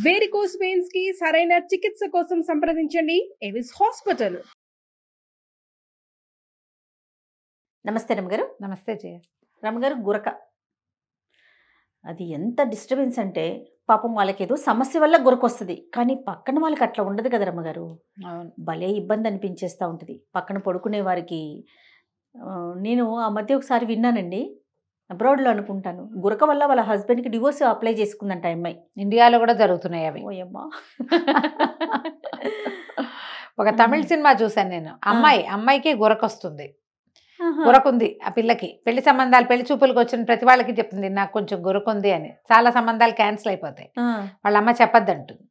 Varicose veins కి సరైన చికిత్స కోసం సంప్రదించండి ఎవిస్ హాస్పిటల్. నమస్తే రమగారు. నమస్తే జయ. రమగారు, గురక అది ఎంత డిస్టర్బెన్స్ అంటే పాపం వాళ్ళకి ఏదో సమస్య వల్ల గురక వస్తుంది, కానీ పక్కన వాళ్ళకి అట్లా ఉండదు కదా రమ్మగారు. భలే ఇబ్బంది అనిపించేస్తూ ఉంటుంది పక్కన పడుకునే వారికి. నేను ఆ మధ్య ఒకసారి విన్నానండి, అబ్రాడ్లో అనుకుంటాను, గురక వల్ల వాళ్ళ హస్బెండ్కి డివోర్స్ అప్లై చేసుకుందంట అమ్మాయి. ఇండియాలో కూడా జరుగుతున్నాయి అవి. ఓయమ్మా. ఒక తమిళ సినిమా చూసాను నేను. అమ్మాయికి గురకొస్తుంది, గురకుంది ఆ పిల్లకి. పెళ్లి సంబంధాలు, పెళ్లి చూపులకు వచ్చిన ప్రతి వాళ్ళకి చెప్తుంది నాకు కొంచెం గురకుంది అని. చాలా సంబంధాలు క్యాన్సిల్ అయిపోతాయి, వాళ్ళ అమ్మ చెప్పొద్దంటుంది.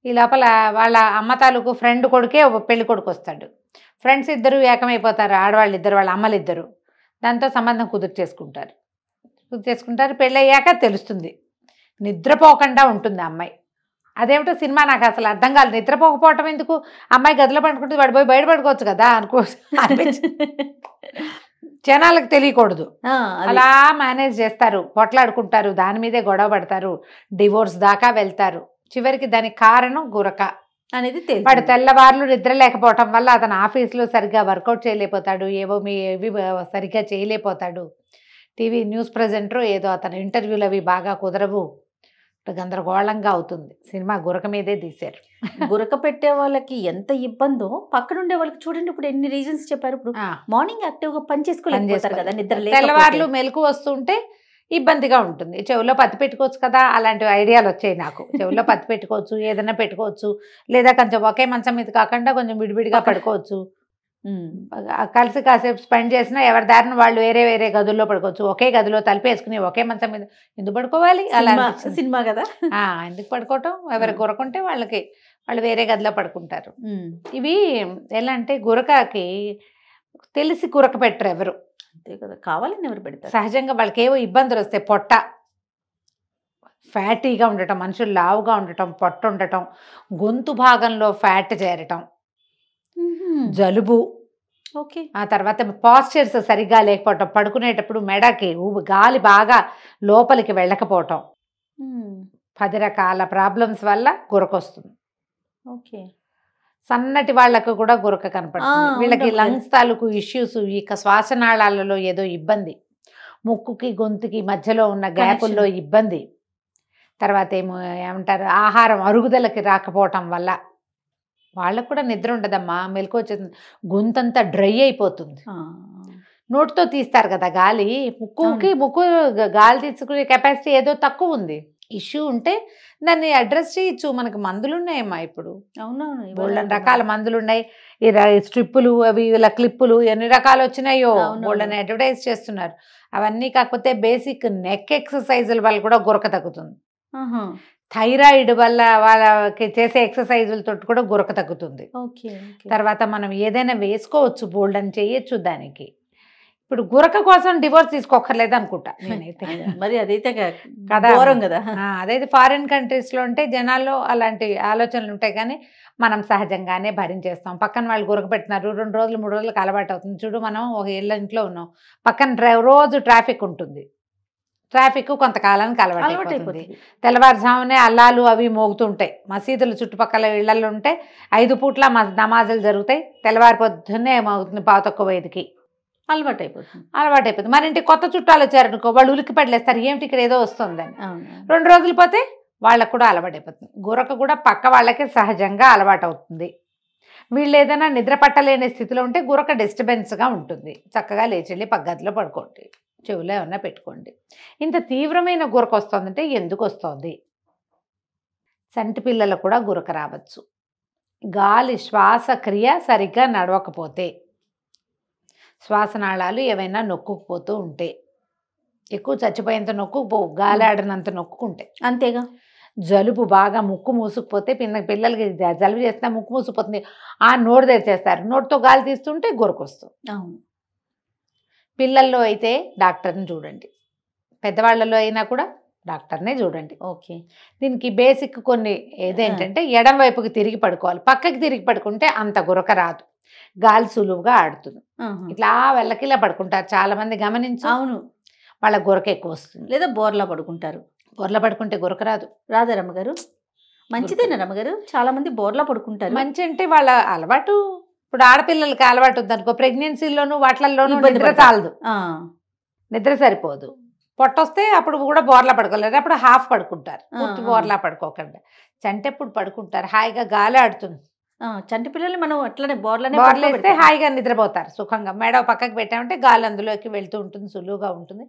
ఈ లోపల వాళ్ళ అమ్మ తాలూకు ఫ్రెండ్ కొడుకే పెళ్లి కొడుకు వస్తాడు. ఫ్రెండ్స్ ఇద్దరు ఏకమైపోతారు, ఆడవాళ్ళు ఇద్దరు, వాళ్ళ అమ్మలు ఇద్దరు. దాంతో సంబంధం కుదుర్చేసుకుంటారు. పెళ్ళి అయ్యాక తెలుస్తుంది, నిద్రపోకుండా ఉంటుంది ఆ అమ్మాయి. అదేమిటో సినిమా నాకు అసలు అర్థం కాదు. నిద్రపోకపోవటం ఎందుకు, అమ్మాయి గదిలో పడుకుంటుంది, వాడు పోయి బయట పడుకోవచ్చు కదా జనాలకు తెలియకూడదు. అలా మేనేజ్ చేస్తారు, పొట్లాడుకుంటారు, దాని మీదే గొడవ పడతారు, డివోర్స్ దాకా వెళ్తారు. చివరికి దానికి కారణం గురక అనేది వాడు తెల్లవార్లు నిద్ర లేకపోవటం వల్ల అతను ఆఫీస్లో సరిగ్గా వర్కౌట్ చేయలేకపోతాడు, ఏవి సరిగ్గా చేయలేకపోతాడు. టీవీ న్యూస్ ప్రజెంటర్ ఏదో అతను ఇంటర్వ్యూలు అవి బాగా కుదరవు, గందరగోళంగా అవుతుంది. సినిమా గురక మీదే తీశారు. గురక పెట్టే వాళ్ళకి ఎంత ఇబ్బందో పక్కన ఉండే వాళ్ళకి చూడండి. ఇప్పుడు ఎన్ని రీజన్స్ చెప్పారు. ఇప్పుడు మార్నింగ్ యాక్టివ్గా పని చేసుకోలేకపోతారు కదా, నిద్ర తెల్లవార్లు మెలకు వస్తుంటే ఇబ్బందిగా ఉంటుంది. చెవులో పత్తి పెట్టుకోవచ్చు కదా, అలాంటి ఐడియాలు వచ్చాయి నాకు. చెవులో పత్తి పెట్టుకోవచ్చు, ఏదైనా పెట్టుకోవచ్చు, లేదా కొంచెం ఒకే మంచం మీద కాకుండా కొంచెం విడివిడిగా పడుకోవచ్చు. కలిసి కాసేపు స్పెండ్ చేసినా ఎవరి దారిన వాళ్ళు వేరే వేరే గదుల్లో పడుకోవచ్చు. ఒకే గదిలో తలిపేసుకుని ఒకే మంచం మీద ఎందుకు పడుకోవాలి? అలా సినిమా కదా, ఎందుకు పడుకోవటం? ఎవరు గురకుంటే వాళ్ళు వేరే గదిలో పడుకుంటారు. ఇవి ఎలా అంటే, గురకకి తెలిసి గురక పెట్టరు ఎవరు. అంతే కదా, కావాలని ఎవరు పెడతారు? సహజంగా వాళ్ళకి ఏవో ఇబ్బందులు వస్తాయి. పొట్ట ఫ్యాటీగా ఉండటం, మనుషులు లావుగా ఉండటం, పొట్ట ఉండటం, గొంతు భాగంలో ఫ్యాట్ చేరటం, జలుబు, ఓకే, ఆ తర్వాత పాస్చర్స్ సరిగ్గా లేకపోవటం, పడుకునేటప్పుడు మెడకి గాలి బాగా లోపలికి వెళ్ళకపోవటం, 10 రకాల ప్రాబ్లమ్స్ వల్ల గురకొస్తుంది. ఓకే, సన్నటి వాళ్లకు కూడా గురక కనపడుతుంది. వీళ్ళకి లంగ్స్ తాలూకు ఇష్యూస్, ఇక శ్వాసనాళాలలో ఏదో ఇబ్బంది, ముక్కుకి గొంతుకి మధ్యలో ఉన్న గ్యాపుల్లో ఇబ్బంది, తర్వాత ఏమంటారు ఆహారం అరుగుదలకి రాకపోవటం వల్ల వాళ్ళకు కూడా నిద్ర ఉండదమ్మా, మెలకు వచ్చేది, గొంతంతా డ్రై అయిపోతుంది. నోటితో తీస్తారు కదా గాలి, ముక్కు గాలి తీసుకునే కెపాసిటీ ఏదో తక్కువ ఉంది. ఇష్యూ ఉంటే దాన్ని అడ్రస్ చేయొచ్చు. మనకు మందులు ఉన్నాయమ్మా ఇప్పుడు. అవునవును, బోల్డన్ రకాల మందులు ఉన్నాయి. ఈ స్ట్రిప్పులు అవి ఇలా క్లిప్పులు ఎన్ని రకాలు వచ్చినాయో, బోల్డన్ అడ్వర్టైజ్ చేస్తున్నారు. అవన్నీ కాకపోతే బేసిక్ నెక్ ఎక్సర్సైజుల వల్ల కూడా గురక తగ్గుతుంది. థైరాయిడ్ వల్ల వాళ్ళకి చేసే ఎక్సర్సైజులతో కూడా గురక తగ్గుతుంది. తర్వాత మనం ఏదైనా వేసుకోవచ్చు, బోల్డన్ చేయొచ్చు దానికి. ఇప్పుడు గురక కోసం డివోర్స్ తీసుకోకర్లేదు అనుకుంటా నేనైతే. మరి అదైతే కదా, అదైతే ఫారిన్ కంట్రీస్లో ఉంటే జనాల్లో అలాంటి ఆలోచనలు ఉంటాయి, కానీ మనం సహజంగానే భరించేస్తాం. పక్కన వాళ్ళు గురక పెట్టినారు, 2 రోజులు 3 రోజులకు అలవాటు అవుతుంది. చూడు, మనం ఒక ఇళ్ళ ఇంట్లో ఉన్నాం, పక్కన రోజు ట్రాఫిక్ ఉంటుంది. ట్రాఫిక్ కొంతకాలానికి అలవాటు అయిపోతుంది. తెల్లవారుజామునే అల్లాలు అవి మోగుతుంటాయి. మసీదులు చుట్టుపక్కల ఇళ్లలో ఉంటే 5 పూట్ల నమాజులు జరుగుతాయి. తెల్లవారి పొద్దున్నే మోగుతుంది 4:05కి. అలవాటు అయిపోతుంది. మరి ఇంటికి కొత్త చుట్టాలు వచ్చారనుకో, వాళ్ళు ఉలికి పడలేస్తారు, ఏమిటి ఇక్కడ ఏదో వస్తుందని. 2 రోజులు పోతే వాళ్ళకు కూడా అలవాటు అయిపోతుంది. గురక కూడా పక్క వాళ్ళకి సహజంగా అలవాటు అవుతుంది. వీళ్ళు ఏదైనా నిద్ర పట్టలేని స్థితిలో ఉంటే గురక డిస్టర్బెన్స్గా ఉంటుంది. చక్కగా లేచెళ్ళి పగ్గదిలో పడుకోండి, చెవులో ఏమన్నా పెట్టుకోండి. ఇంత తీవ్రమైన గురక వస్తుందంటే ఎందుకు వస్తుంది? చంటి పిల్లలకు కూడా గురక రావచ్చు. గాలి శ్వాసక్రియ సరిగ్గా నడవకపోతే, శ్వాసనాళాలు ఏవైనా నొక్కుకుపోతూ ఉంటే, ఎక్కువ చచ్చిపోయేంత నొక్కుకుపోవు, గాలి ఆడినంత నొక్కుంటే. అంతేగా, జలుబు బాగా ముక్కు మూసుకుపోతే, పిల్లలకి జలుబు చేస్తే ముక్కు మూసుకుపోతుంది, ఆ నోరు తెరిచేస్తారు, నోటితో గాలి తీస్తుంటే గురకొస్తుంది. అవును, పిల్లల్లో అయితే డాక్టర్ని చూడండి, పెద్దవాళ్ళలో అయినా కూడా డాక్టర్నే చూడండి. ఓకే, దీనికి బేసిక్ కొన్ని ఏదేంటంటే, ఎడం వైపుకి తిరిగి పడుకోవాలి. పక్కకి తిరిగి పడుకుంటే అంత గురక రాదు, గాలి సులువుగా ఆడుతుంది. ఇట్లా వెళ్ళకిలా పడుకుంటారు చాలా మంది, గమనించు. అవును, వాళ్ళ గురక ఎక్కువ వస్తుంది. లేదా బోర్లా పడుకుంటారు. బోర్లా పడుకుంటే గురక రాదు. రాదా రమ్మగారు? మంచిదేనా రమ్మగారు? చాలా మంది బోర్లా పడుకుంటారు. మంచి అంటే వాళ్ళ అలవాటు. ఇప్పుడు ఆడపిల్లలకి అలవాటు ఉందనుకో, ప్రెగ్నెన్సీలోను వాటిల్లోనూ ఇబ్బంది నిద్ర పడతారు. చాలదు, నిద్ర సరిపోదు. పొట్టొస్తే అప్పుడు కూడా బోర్లా పడుకోలేరు, అప్పుడు హాఫ్ పడుకుంటారు, పూర్తి బోర్లా పడుకోకుండా. చంటి ఎప్పుడు పడుకుంటారు, హాయిగా గాలి ఆడుతుంది. చంటి పిల్లల్ని మనం అట్లనే బోర్లనే బోర్లేస్తే హాయిగా నిద్రపోతారు సుఖంగా. మెడ పక్కకి పెట్టామంటే గాలి అందులోకి వెళ్తూ ఉంటుంది, సులువుగా ఉంటుంది.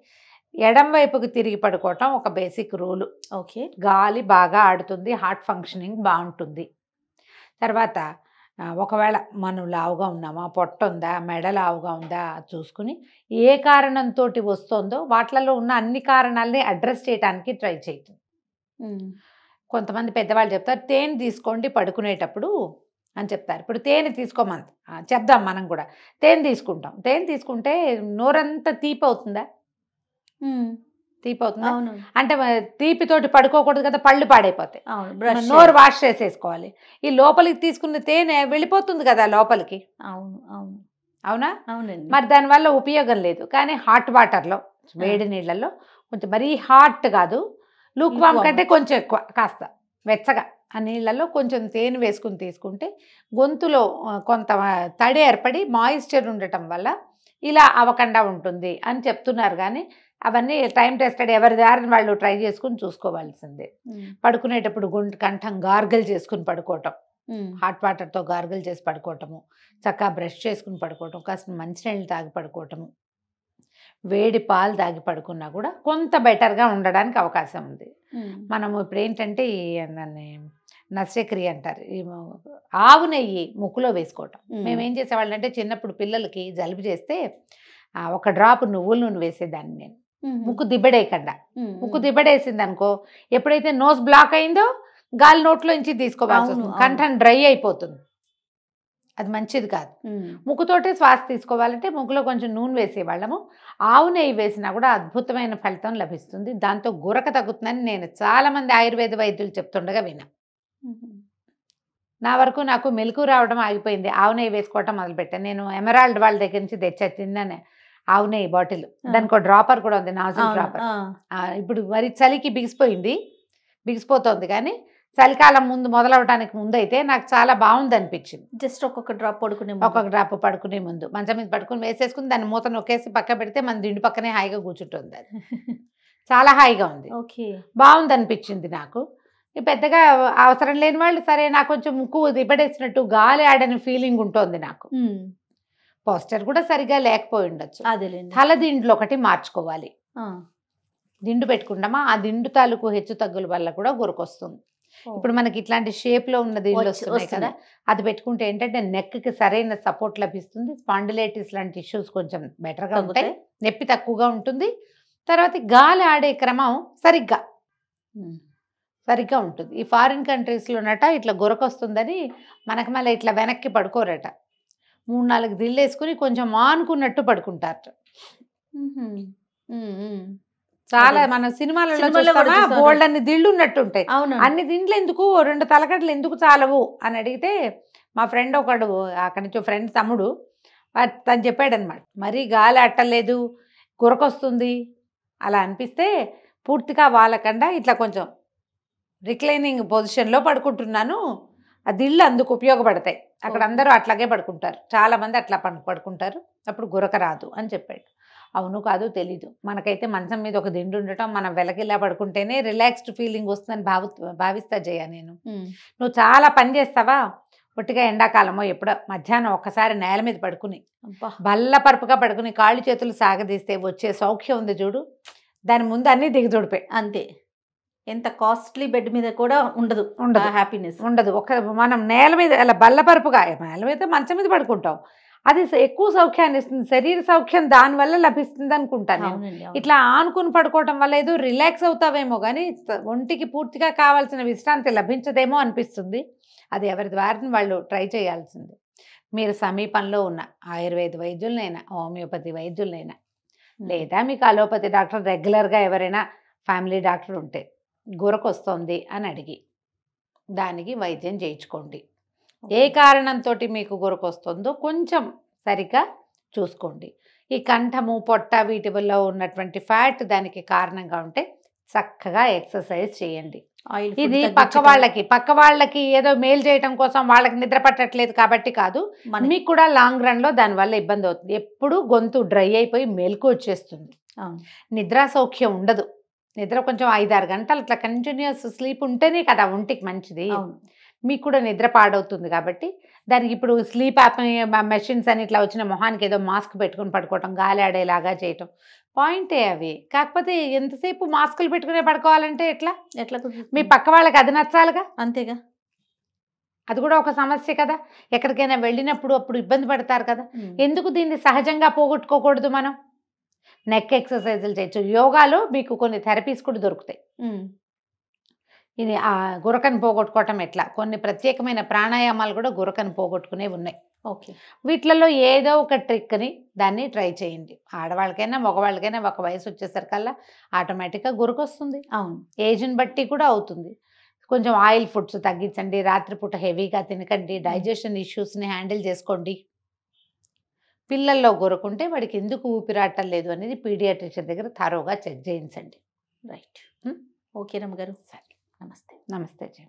ఎడం వైపుకి తిరిగి పడుకోవటం ఒక బేసిక్ రూలు. ఓకే. గాలి బాగా ఆడుతుంది, హార్ట్ ఫంక్షనింగ్ బాగుంటుంది. తర్వాత ఒకవేళ మనం లావుగా ఉన్నామా, పొట్ట ఉందా, మెడ లావుగా ఉందా చూసుకుని ఏ కారణంతో వస్తుందో వాటిలలో ఉన్న అన్ని కారణాలని అడ్రస్ చేయడానికి ట్రై చేయండి. కొంతమంది పెద్దవాళ్ళు చెప్తారు తేనె తీసుకోండి పడుకునేటప్పుడు అని చెప్తారు. ఇప్పుడు తేనె తీసుకోమని చెప్దాం, మనం కూడా తేనె తీసుకుంటాం. తేనె తీసుకుంటే నోరంతా తీపి అవుతుందా? తీపి అవుతుందా? అంటే తీపితోటి పడుకోకూడదు కదా, పళ్ళు పాడైపోతాయి. నోరు వాష్ చేసేసుకోవాలి. ఈ లోపలికి తీసుకున్న తేనె వెళ్ళిపోతుంది కదా లోపలికి. అవునా? అవునండి. మరి దానివల్ల ఉపయోగం లేదు. కానీ హాట్ వాటర్లో, వేడి నీళ్ళల్లో కొంచెం మరీ హాట్ కాదు, లూక్ వామ్ కంటే కొంచెం ఎక్కువ, కాస్త వెచ్చగా ఆ నీళ్ళల్లో కొంచెం తేనె వేసుకుని తీసుకుంటే గొంతులో కొంత తడి ఏర్పడి మాయిశ్చర్ ఉండటం వల్ల ఇలా అవ్వకుండా ఉంటుంది అని చెప్తున్నారు. కానీ అవన్నీ టైం టెస్టెడ్, ఎవరి దారిని వాళ్ళు ట్రై చేసుకుని చూసుకోవాల్సిందే. పడుకునేటప్పుడు కంఠం గార్గల్ చేసుకుని పడుకోవటం, హాట్ వాటర్తో గార్గల్ చేసి పడుకోవటము, చక్కగా బ్రష్ చేసుకుని పడుకోవటం, కాస్త మంచినీళ్ళు తాగి పడుకోవటము, వేడి పాలు తాగి పడుకున్నా కూడా కొంత బెటర్గా ఉండడానికి అవకాశం ఉంది. మనము ఇప్పుడు ఏంటంటే దాన్ని నస్యక్రియ అంటారు, ఆవు నెయ్యి ముక్కులో వేసుకోవటం. మేము ఏం చేసేవాళ్ళం అంటే చిన్నప్పుడు పిల్లలకి జలుబు చేస్తే ఒక డ్రాప్ నువ్వుల నూనె వేసేదాన్ని నేను, ముక్కు దిబ్బడేయకుండా. ముక్కు దిబ్బడేసింది అనుకో, ఎప్పుడైతే నోస్ బ్లాక్ అయిందో గాలి నోట్లోంచి తీసుకోవాల్సి వస్తుంది, కంఠం డ్రై అయిపోతుంది, అది మంచిది కాదు. ముక్కుతోటే శ్వాస తీసుకోవాలంటే ముక్కులో కొంచెం నూనె వేసేవాళ్ళము. ఆవు నెయ్యి వేసినా కూడా అద్భుతమైన ఫలితం లభిస్తుంది, దాంతో గురక తగ్గుతుందని నేను చాలామంది ఆయుర్వేద వైద్యులు చెప్తుండగా విన్నా. నా వరకు నాకు మెలకు రావడం ఆగిపోయింది, ఆవు నెయ్యి వేసుకోవటం మొదలుపెట్టాను. నేను ఎమరాల్డ్ వాళ్ళ దగ్గర నుంచి తెచ్చా తిన్నాను ఆవు నెయ్యి బాటిల్, దానికి ఒక డ్రాపర్ కూడా ఉంది, నాజిల్ డ్రాపర్. ఇప్పుడు మరి చలికి బిగిసిపోతుంది, కానీ చలికాలం ముందు మొదలవడానికి ముందు అయితే నాకు చాలా బాగుంది అనిపించింది. జస్ట్ ఒక్కొక్క డ్రాప్ పడుకునే ముందు మంచం మీద పడుకుని వేసేసుకుని దాన్ని మూత నొక్కేసి పక్క పెడితే మన దిండు పక్కనే హాయిగా కూర్చుంటుంది, అది చాలా హాయిగా ఉంది. ఓకే, బాగుంది అనిపించింది నాకు. పెద్దగా అవసరం లేని వాళ్ళు సరే, నాకు కొంచెం ముక్కు దిబ్బడేసినట్టు గాలి ఆడని ఫీలింగ్ ఉంటుంది నాకు, పోస్టర్ కూడా సరిగా లేకపోయి ఉండొచ్చు. తల దిండ్లు ఒకటి మార్చుకోవాలి. దిండు పెట్టుకుంటామా, ఆ దిండు తాలూకు హెచ్చు తగ్గుల వల్ల కూడా గురకొస్తుంది. ఇప్పుడు మనకి ఇట్లాంటి షేప్లో ఉన్న దిండ్లు వస్తున్నాయి కదా, అది పెట్టుకుంటే ఏంటంటే నెక్కి సరైన సపోర్ట్ లభిస్తుంది, స్పాండిలైటిస్ లాంటి ఇష్యూస్ కొంచెం బెటర్గా ఉంటాయి, నొప్పి తక్కువగా ఉంటుంది. తర్వాత గాలి ఆడే క్రమం సరిగ్గా ఉంటుంది. ఈ ఫారిన్ కంట్రీస్లోనట ఇట్లా గురకొస్తుందని మనకు మళ్ళీ ఇట్లా వెనక్కి పడుకోరట, 3-4 దిళ్ళు వేసుకుని కొంచెం ఆనుకున్నట్టు పడుకుంటారట. చాలా మన సినిమాలలో బోల్డ్ అన్ని దిళ్ళు ఉన్నట్టు ఉంటాయి. అన్ని దిండ్లు ఎందుకు, 2 తలకట్లు ఎందుకు చాలవు అని అడిగితే మా ఫ్రెండ్ ఒకడు, అక్కడి నుంచి ఫ్రెండ్ తమ్ముడు, తను చెప్పాడనమాట, మరీ గాలి అట్టలేదు గురకొస్తుంది అలా అనిపిస్తే పూర్తిగా వాళ్ళకుండా ఇట్లా కొంచెం రిక్లైనింగ్ పొజిషన్లో పడుకుంటున్నాను, ఆ దిళ్ళు అందుకు ఉపయోగపడతాయి. అక్కడ అందరూ అట్లాగే పడుకుంటారు, చాలామంది అట్లా పడుకుంటారు, అప్పుడు గురక రాదు అని చెప్పాడు. అవును కాదు తెలీదు, మనకైతే మంచం మీద ఒక దిండు ఉండటం, మనం వెలకిలా పడుకుంటేనే రిలాక్స్డ్ ఫీలింగ్ వస్తుందని భావిస్తా జయ. నేను నువ్వు చాలా పని చేస్తావా, ఒట్టిగా ఎండాకాలమో ఎప్పుడో మధ్యాహ్నం ఒక్కసారి నేల మీద పడుకుని బల్ల పరుపుగా పడుకుని కాళ్ళు చేతులు సాగదీస్తే వచ్చే సౌఖ్యం ఉంది చూడు, దాని ముందు అన్నీ దిగజోడిపోయి అంతే. ఎంత కాస్ట్లీ బెడ్ మీద కూడా ఉండదు హ్యాపీనెస్ ఉండదు. మనం నేల మీద అలా బల్లపరుపుగా, నేల మీద మంచం మీద పడుకుంటాం, అది ఎక్కువ సౌఖ్యాన్ని ఇస్తుంది, శరీర సౌఖ్యం దానివల్ల లభిస్తుంది అనుకుంటాను. ఇట్లా ఆనుకుని పడుకోవటం వల్ల ఏదో రిలాక్స్ అవుతావేమో కానీ ఒంటికి పూర్తిగా కావాల్సిన విశ్రాంతి లభించదేమో అనిపిస్తుంది. అది ఎవరి ద్వారా వాళ్ళు ట్రై చేయాల్సింది. మీరు సమీపంలో ఉన్న ఆయుర్వేద వైద్యులనైనా, హోమియోపతి వైద్యులనైనా, లేదా మీకు అలోపతి డాక్టర్ రెగ్యులర్గా ఎవరైనా ఫ్యామిలీ డాక్టర్ ఉంటే గురకొస్తుంది అని అడిగి దానికి వైద్యం చేయించుకోండి. ఏ కారణంతో మీకు గురకొస్తుందో కొంచెం సరిగ్గా చూసుకోండి. ఈ కంఠము పొట్ట వీటి వల్ల ఉన్నటువంటి ఫ్యాట్ దానికి కారణంగా ఉంటే చక్కగా ఎక్సర్సైజ్ చేయండి. ఆయిల్ ఇది పక్క వాళ్ళకి ఏదో మేలు చేయటం కోసం వాళ్ళకి నిద్ర పట్టట్లేదు కాబట్టి కాదు, మీకు కూడా లాంగ్ రన్లో దానివల్ల ఇబ్బంది అవుతుంది. ఎప్పుడు గొంతు డ్రై అయిపోయి మెలకు వచ్చేస్తుంది, నిద్రా సౌఖ్యం ఉండదు. నిద్ర కొంచెం 5-6 గంటలు అట్లా కంటిన్యూస్ స్లీప్ ఉంటేనే కదా ఒంటికి మంచిది. మీకు కూడా నిద్ర పాడవుతుంది కాబట్టి దానికి ఇప్పుడు స్లీప్ మెషిన్స్ అని ఇట్లా వచ్చిన మొహానికి ఏదో మాస్క్ పెట్టుకుని పడుకోవటం, గాలి ఆడేలాగా చేయటం పాయింటే అవి. కాకపోతే ఎంతసేపు మాస్కులు పెట్టుకునే పడుకోవాలంటే ఎట్లా మీ పక్క వాళ్ళకి అది నచ్చాలిగా, అంతేగా. అది కూడా ఒక సమస్య కదా. ఎక్కడికైనా వెళ్ళినప్పుడు అప్పుడు ఇబ్బంది పడతారు కదా. ఎందుకు దీన్ని సహజంగా పోగొట్టుకోకూడదు? మనం నెక్ ఎక్సర్సైజులు చేయొచ్చు. యోగాలో మీకు కొన్ని థెరపీస్ కూడా దొరుకుతాయి. ఇది ఆ గురకను పోగొట్టుకోవటం ఎట్లా, కొన్ని ప్రత్యేకమైన ప్రాణాయామాలు కూడా గురకను పోగొట్టుకునే ఉన్నాయి. ఓకే, వీటిలలో ఏదో ఒక ట్రిక్ని దాన్ని ట్రై చేయండి. ఆడవాళ్ళకైనా మగవాళ్ళకైనా ఒక వయసు వచ్చేసరికల్లా ఆటోమేటిక్గా గురకొస్తుంది. అవును, ఏజ్ని బట్టి కూడా అవుతుంది. కొంచెం ఆయిల్ ఫుడ్స్ తగ్గించండి, రాత్రిపూట హెవీగా తినకండి, డైజెషన్ ఇష్యూస్ని హ్యాండిల్ చేసుకోండి. పిల్లల్లో గురకుంటే వాడికి ఎందుకు ఊపిరాటం లేదు అనేది పీడియాట్రిషియన్ దగ్గర థరోగా చెక్ చేయించండి. రైట్. ఓకే రమ్మగారు, సరే, నమస్తే. నమస్తే జయ.